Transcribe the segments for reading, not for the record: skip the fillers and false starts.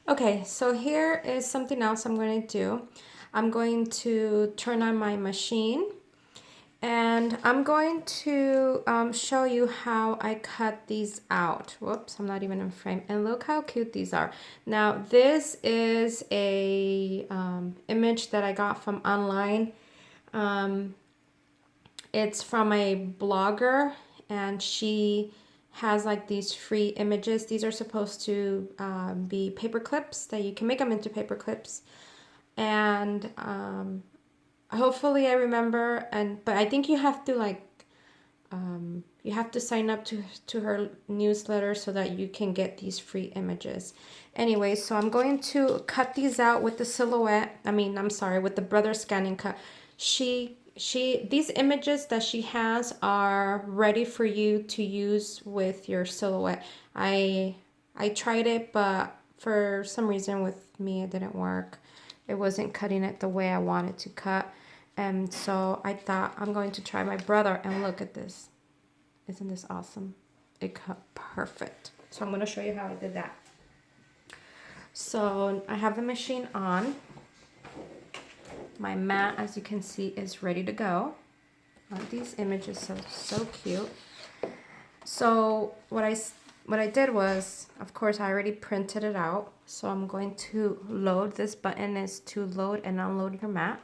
Okay, so here is something else I'm going to do. I'm going to turn on my machine and I'm going to show you how I cut these out. Whoops, I'm not even in frame. And look how cute these are. Now, this is a image that I got from online. It's from a blogger and she has like these free images. These are supposed to be paper clips that you can make them into paper clips. And hopefully I remember, but I think you have to you have to sign up to her newsletter so that you can get these free images. Anyway, so I'm going to cut these out with the silhouette. I'm sorry, with the Brother ScanNCut. These images that she has are ready for you to use with your silhouette. I tried it, but for some reason with me it didn't work. It wasn't cutting it the way I wanted to cut. And so I thought I'm going to try my brother, and look at this. Isn't this awesome? It cut perfect. So I'm going to show you how I did that. So I have the machine on. My mat, as you can see, is ready to go. These images are so cute. So what I did was, of course, I already printed it out. So I'm going to load. This button is to load and unload your mat.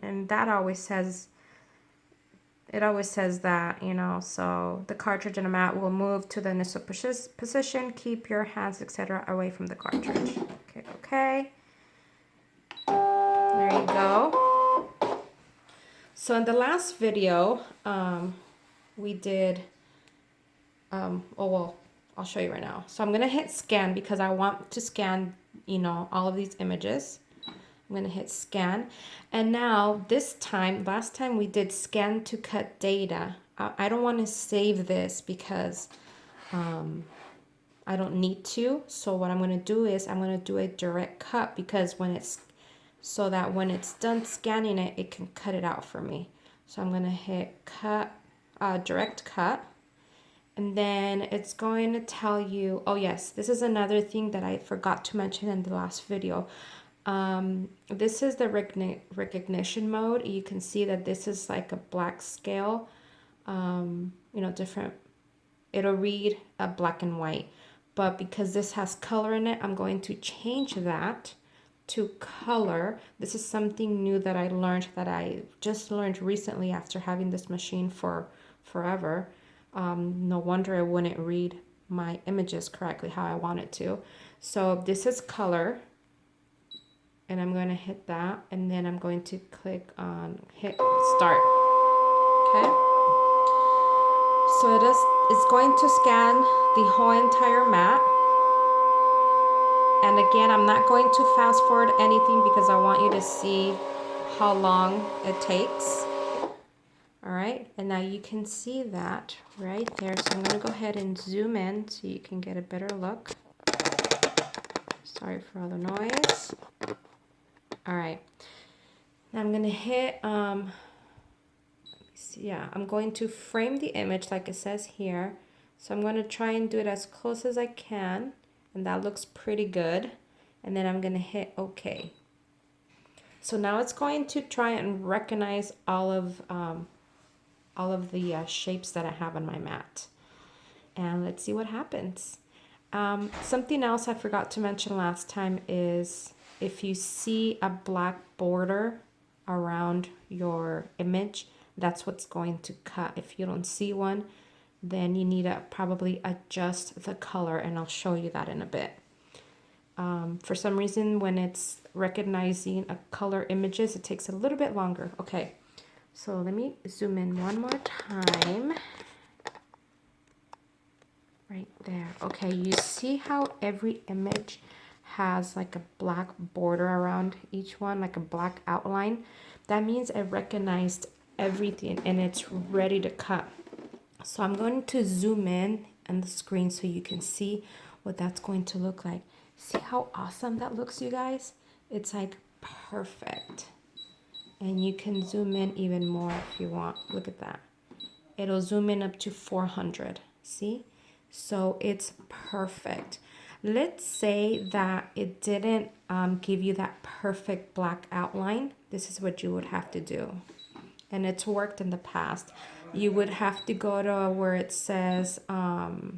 And that always says, it always says that, you know, so the cartridge in the mat will move to the initial position. Keep your hands, etc., away from the cartridge. Okay, okay. There you go. So in the last video, we did, oh, well, I'll show you right now. So I'm going to hit scan because I want to scan, you know, all of these images. I'm going to hit scan. And now this time, last time we did ScanNCut data. I don't want to save this because I don't need to. So what I'm going to do is I'm going to do a direct cut because when it's, so that when it's done scanning it, it can cut it out for me. So I'm going to hit cut, direct cut. And then it's going to tell you, oh yes, this is another thing that I forgot to mention in the last video. This is the recognition mode. You can see that this is like a black scale, you know, different, it'll read a black and white, but because this has color in it, I'm going to change that to color. This is something new that I learned, that I just learned recently after having this machine for forever. No wonder it wouldn't read my images correctly how I want it to. So this is color. And I'm going to hit that, and then I'm going to click on hit start. Okay. So it's going to scan the whole entire mat. And again, I'm not going to fast forward anything because I want you to see how long it takes. All right, and now you can see that right there. So I'm going to go ahead and zoom in so you can get a better look. Sorry for all the noise. All right, now I'm going to hit, let me see, yeah, I'm going to frame the image like it says here. So I'm going to try and do it as close as I can, and that looks pretty good. And then I'm going to hit OK. So now it's going to try and recognize all of the shapes that I have on my mat. And let's see what happens. Something else I forgot to mention last time is if you see a black border around your image, that's what's going to cut. If you don't see one, then you need to probably adjust the color, and I'll show you that in a bit. For some reason, when it's recognizing a color images, it takes a little bit longer. Okay, so let me zoom in one more time. Right there. Okay, you see how every image has like a black border around each one, like a black outline? That means it recognized everything and it's ready to cut. So I'm going to zoom in on the screen so you can see what that's going to look like. See how awesome that looks, you guys? It's like perfect. And you can zoom in even more if you want. Look at that. It'll zoom in up to 400. See? So it's perfect. Let's say that it didn't give you that perfect black outline. This is what you would have to do. And it's worked in the past. You would have to go to where it says, oh,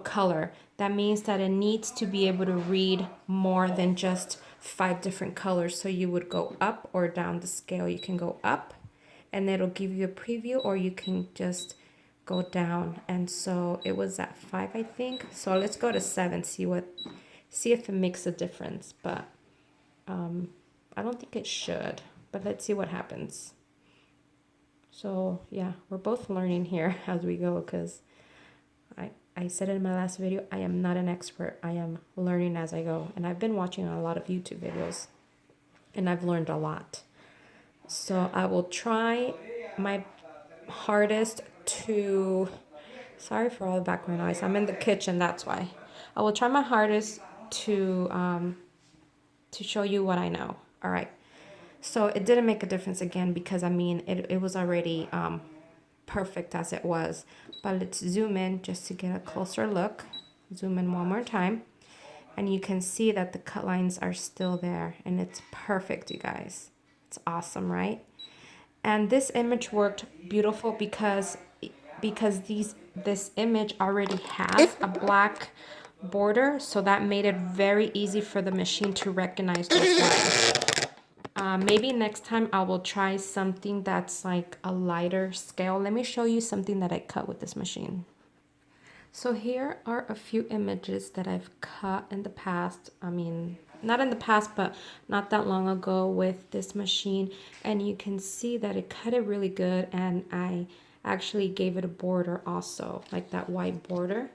color. That means that it needs to be able to read more than just 5 different colors. So you would go up or down the scale. You can go up and it'll give you a preview, or you can just go down. And so it was at 5, I think. So let's go to 7, see if it makes a difference. But I don't think it should, but let's see what happens. So yeah, we're both learning here as we go, because I said in my last video, I am not an expert. I am learning as I go. And I've been watching a lot of YouTube videos and I've learned a lot. So I will try my hardest to, sorry for all the background noise. I'm in the kitchen, that's why. I will try my hardest to show you what I know. All right. So it didn't make a difference again, because I mean, it was already perfect as it was. But let's zoom in just to get a closer look. Zoom in one more time. And you can see that the cut lines are still there. And it's perfect, you guys. It's awesome, right? And this image worked beautiful because this image already has a black border. So that made it very easy for the machine to recognize those lines. Maybe next time I will try something that's like a lighter scale. Let me show you something that I cut with this machine. So here are a few images that I've cut in the past. I mean, not in the past, but not that long ago with this machine. And you can see that it cut it really good. And I actually gave it a border also, like that white border.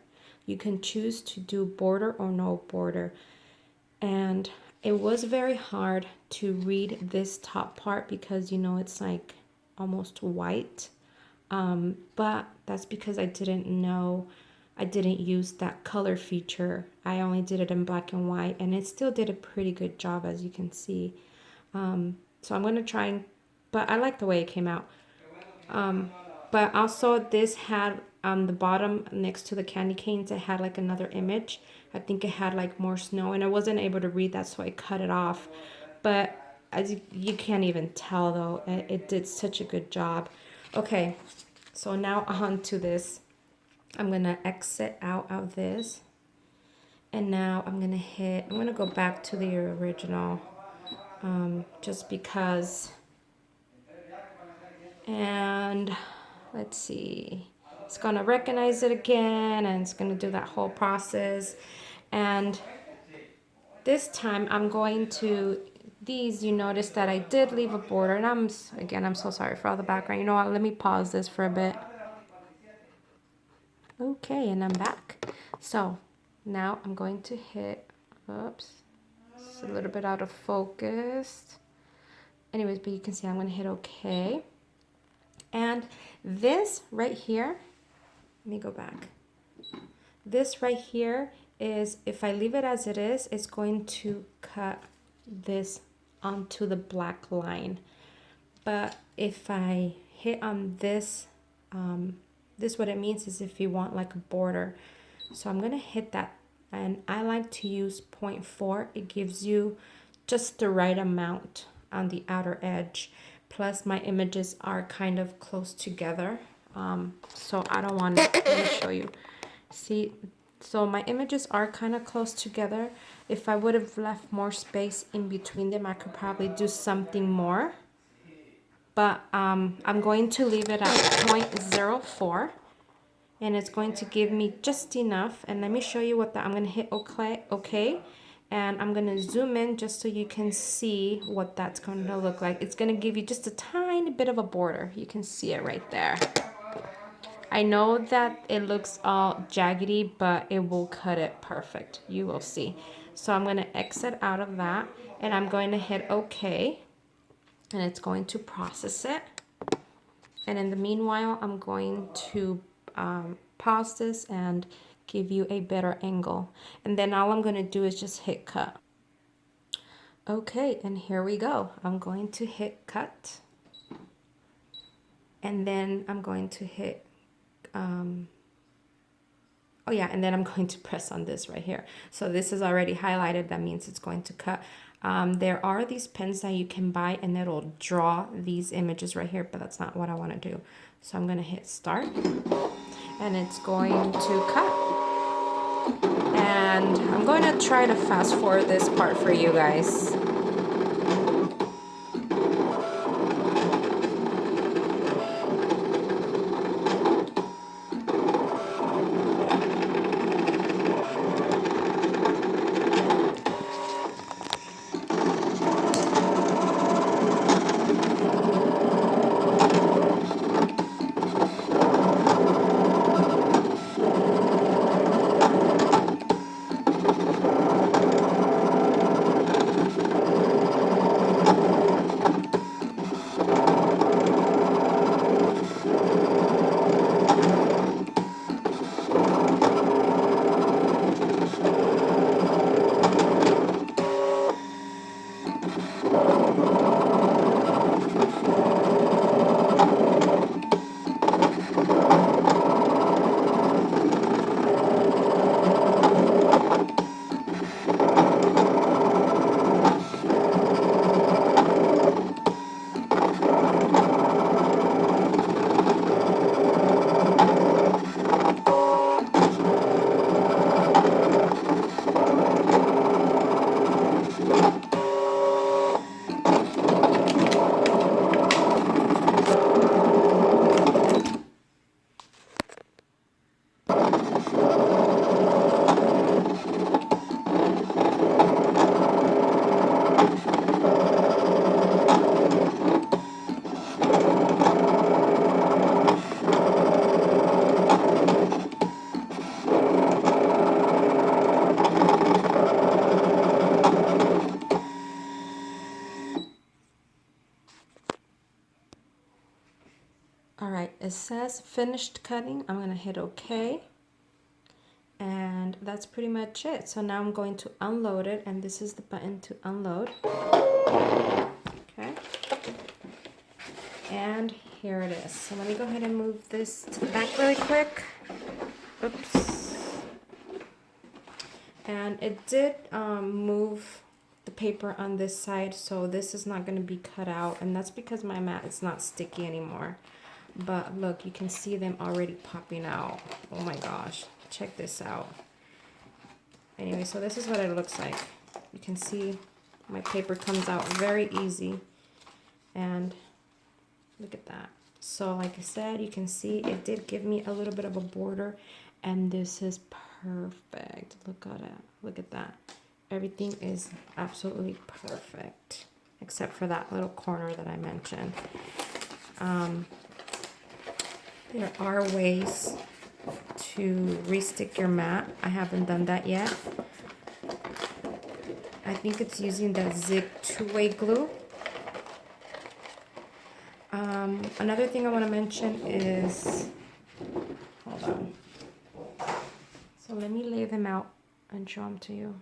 You can choose to do border or no border. And it was very hard to read this top part because, you know, it's like almost white. But that's because I didn't use that color feature. I only did it in black and white, and it still did a pretty good job, as you can see. So I'm going to try, but I like the way it came out. But also this had on the bottom next to the candy canes, it had like another image. I think it had like more snow, and I wasn't able to read that, so I cut it off. But as you can't even tell though, it did such a good job. Okay, so now on to this. I'm gonna exit out of this, and now I'm gonna go back to the original, just because. And let's see, it's gonna recognize it again, and it's gonna do that whole process. And this time I'm going to these, you notice that I did leave a border, and I'm so sorry for all the background. You know what, let me pause this for a bit. Okay, and I'm back. So now I'm going to hit, oops, it's a little bit out of focus. Anyways, but you can see I'm going to hit OK. And this right here, let me go back. This right here is, if I leave it as it is, it's going to cut this onto the black line. But if I hit on this, this what it means is if you want like a border. So I'm gonna hit that, and I like to use 0.4. It gives you just the right amount on the outer edge. Plus my images are kind of close together, so I don't want to, let me show you. See, so my images are kind of close together. If I would have left more space in between them, I could probably do something more. But I'm going to leave it at 0.04, and it's going to give me just enough. And let me show you what I'm going to hit OK, and I'm going to zoom in just so you can see what that's going to look like. It's going to give you just a tiny bit of a border. You can see it right there. I know that it looks all jaggedy, but it will cut it perfect. You will see. So I'm going to exit out of that, and I'm going to hit OK. And it's going to process it. And in the meanwhile, I'm going to pause this and give you a better angle. And then all I'm going to do is just hit cut. Okay, and here we go. I'm going to hit cut. And then I'm going to hit Oh yeah, and then I'm going to press on this right here. So this is already highlighted. That means it's going to cut. There are these pens that you can buy and it'll draw these images right here, but that's not what I want to do. So I'm going to hit start and it's going to cut. And I'm going to try to fast forward this part for you guys. All right, it says finished cutting. I'm gonna hit OK. And that's pretty much it. So now I'm going to unload it, and this is the button to unload. Okay. And here it is. So let me go ahead and move this to the back really quick. Oops. And it did move the paper on this side, so this is not going to be cut out, and that's because my mat is not sticky anymore. But look, you can see them already popping out. Oh my gosh, check this out. Anyway, so this is what it looks like. You can see my paper comes out very easy, and look at that. So like I said, you can see it did give me a little bit of a border, and this is perfect. Look at it. Look at that. Everything is absolutely perfect, except for that little corner that I mentioned. There are ways to restick your mat. I haven't done that yet. I think it's using the Zig two-way glue. Another thing I want to mention is, hold on. So let me lay them out and show them to you.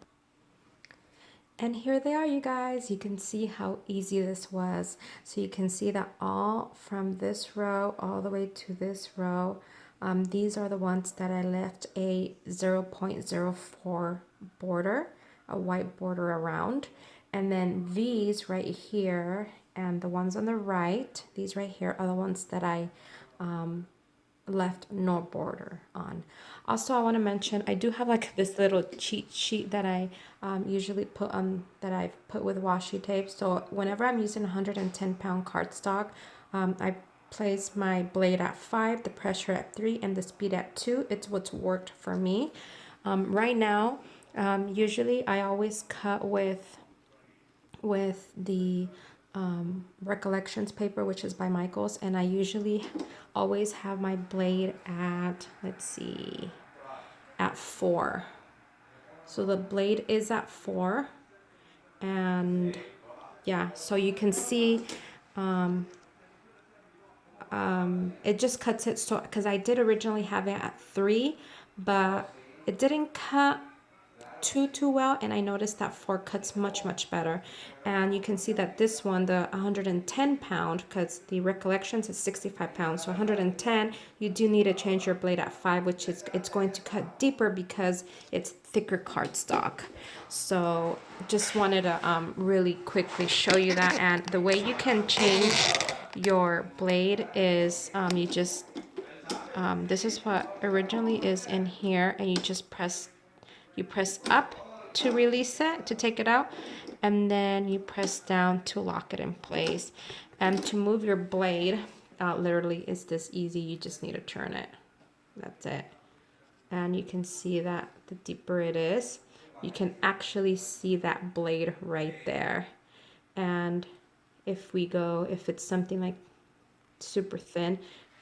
And here they are, you guys. You can see how easy this was. So you can see that all from this row all the way to this row, these are the ones that I left a 0.04 border, a white border around. And then these right here and the ones on the right, these right here are the ones that I left no border on. Also, I want to mention I do have like this little cheat sheet that I usually put on, that I've put with washi tape. So whenever I'm using 110-pound cardstock, I place my blade at 5, the pressure at 3, and the speed at 2. It's what's worked for me. Right now, usually I always cut with the Recollections paper, which is by Michaels, and I usually always have my blade at, let's see, at 4. So the blade is at 4, and yeah, so you can see it just cuts it, so because I did originally have it at 3, but it didn't cut too well, and I noticed that 4 cuts much better. And you can see that this one, the 110 pound, because the Recollections is 65 pounds, so 110, you do need to change your blade at 5, which is it's going to cut deeper because it's thicker cardstock. So just wanted to really quickly show you that. And the way you can change your blade is you just this is what originally is in here, and you just press up to release it, to take it out, and then you press down to lock it in place. And to move your blade, literally it's this easy. You just need to turn it. That's it. And you can see that the deeper it is, you can actually see that blade right there. And if it's something like super thin,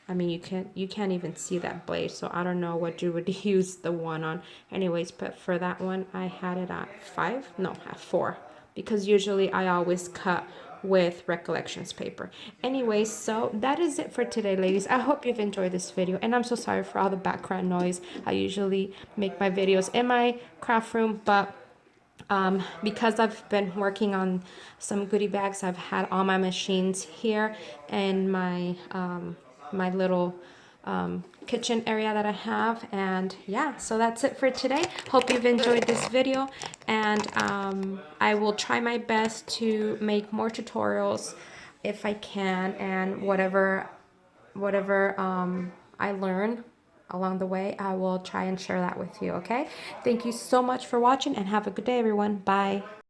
I mean, you can't even see that blade, so I don't know what you would use the one on. Anyways, but for that one, I had it at 5, no, at 4, because usually I always cut with Recollections paper. Anyways, so that is it for today, ladies. I hope you've enjoyed this video, and I'm so sorry for all the background noise. I usually make my videos in my craft room, but because I've been working on some goodie bags, I've had all my machines here in my my little kitchen area that I have. And yeah, so that's it for today. Hope you've enjoyed this video, and I will try my best to make more tutorials if I can, and whatever I learn along the way, I will try and share that with you. Okay, thank you so much for watching, and have a good day, everyone. Bye.